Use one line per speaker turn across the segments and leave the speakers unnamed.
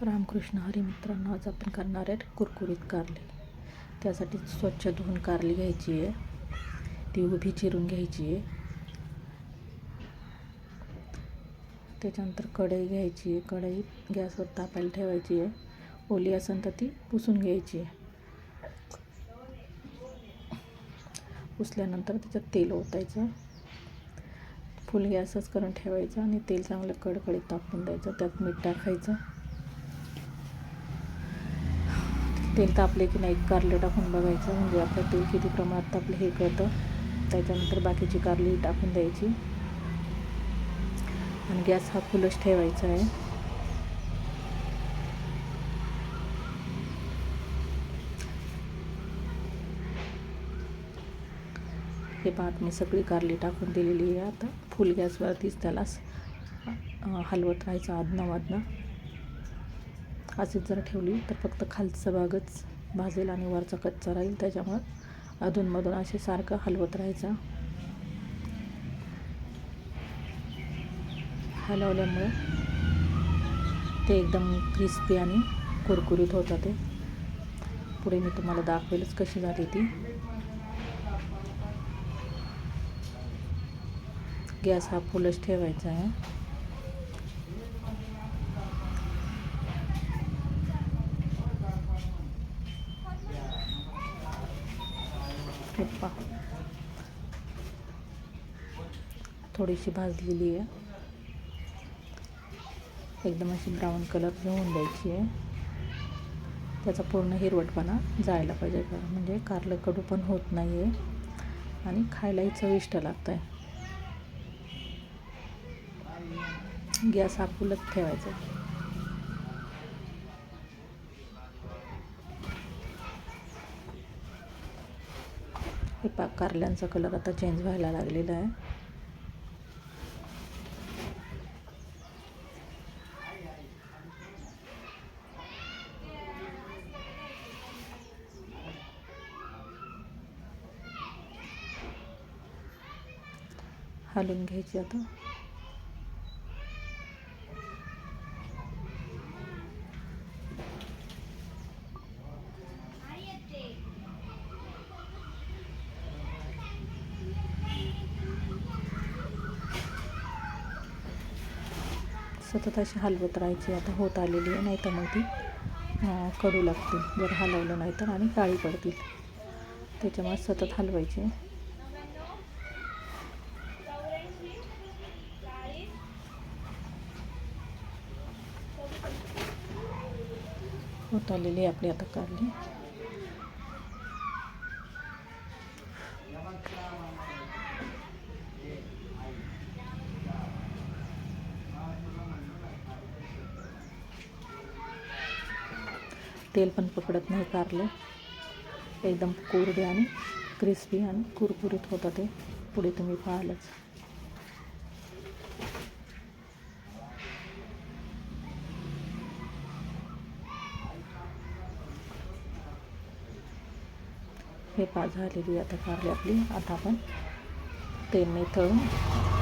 रामकृष्ण हरी मित्रांनो, आज आपण करणार आहे कुरकुरीत कारली. त्यासाठी स्वच्छ धुवून कारली घ्यायची आहे, ती उभी चिरून घ्यायची आहे. त्याच्यानंतर कढई घ्यायची आहे, कढई गॅसवर तापायला ठेवायची आहे. ओली असेल तर ती पुसून घ्यायची आहे. पुसल्यानंतर त्याच्यात तेल ओतायचं, फुल गॅसच करून ठेवायचं आणि तेल चांगलं कडकडीत तापून द्यायचं. त्यात मीठ टाकायचं. तेल तापले की नाही कारले टाकून बघायचं, म्हणजे आपलं तेल किती प्रमाणात तापलं हे कळतं. त्याच्यानंतर बाकीची कारली टाकून द्यायची आणि गॅस हा फुलच ठेवायचा आहे. हे पाहत मी सगळी कारली टाकून दिलेली आहे. आता फुल गॅसवरतीच त्याला हलवत राहायचं आदनामधनं. अशीच जर ठेवली तर फक्त खालचा भागच भाजेल आणि वरचा कच्चा राहील. त्याच्यामुळं अधूनमधून असे सारखं हलवत राहायचं. हलवल्यामुळे ते एकदम क्रिस्पी आणि कुरकुरीत होतं. ते पुढे मी तुम्हाला दाखवेलच कशी झाली ती. गॅस हा फुलच ठेवायचा आहे. थोडीशी भाजलेली आहे, एकदम अशी ब्राऊन कलर घेऊन द्यायची आहे. त्याचा पूर्ण हिरवटपणा जायला पाहिजे, म्हणजे कारलं कडू पण होत नाही आहे आणि खायलाही चविष्ट लागतं आहे. गॅस हा फुलच ठेवायचा. हे पाक कारल्यांचा कलर आता चेंज व्हायला लागलेला आहे. हलवून घ्यायची आता. सतत अशी हलवत राहायची. आता होत आलेली आहे, नाही तर मग ती कडू लागते जर हलवलं नाही तर, आणि काळी पडतील. त्याच्यामुळे सतत हलवायची. होत आलेली आपली आता कारली. तेल पण पकडत नाही कारले, एकदम कोरडे आणि क्रिस्पी आणि कुरकुरीत होतं ते. पुढे तुम्ही पाहालच. हे झालेली आता कारली आपली. आता आपण तेलने तळून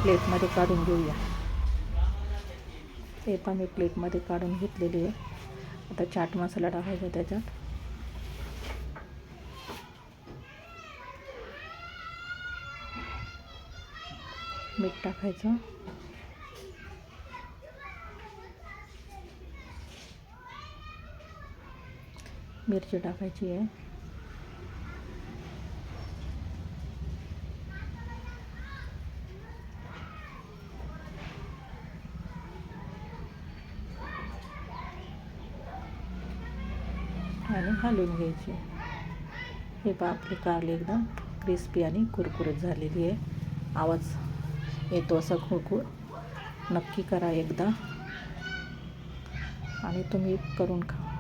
प्लेटमध्ये काढून घेऊया. हे पण मी प्लेटमध्ये काढून घेतलेली आहे. आता चाट मसाला टाकायचा त्याच्यात. मीठ टाकायचं. मिरची टाकायची आहे. आणि हलवून घ्यायची. हे पहा आपली कारली एकदम क्रिस्पी आणि कुरकुरीत झालेली आहे. आवाज येतो असा खुळखुळ. नक्की करा एकदा आणि तुम्ही करून खा.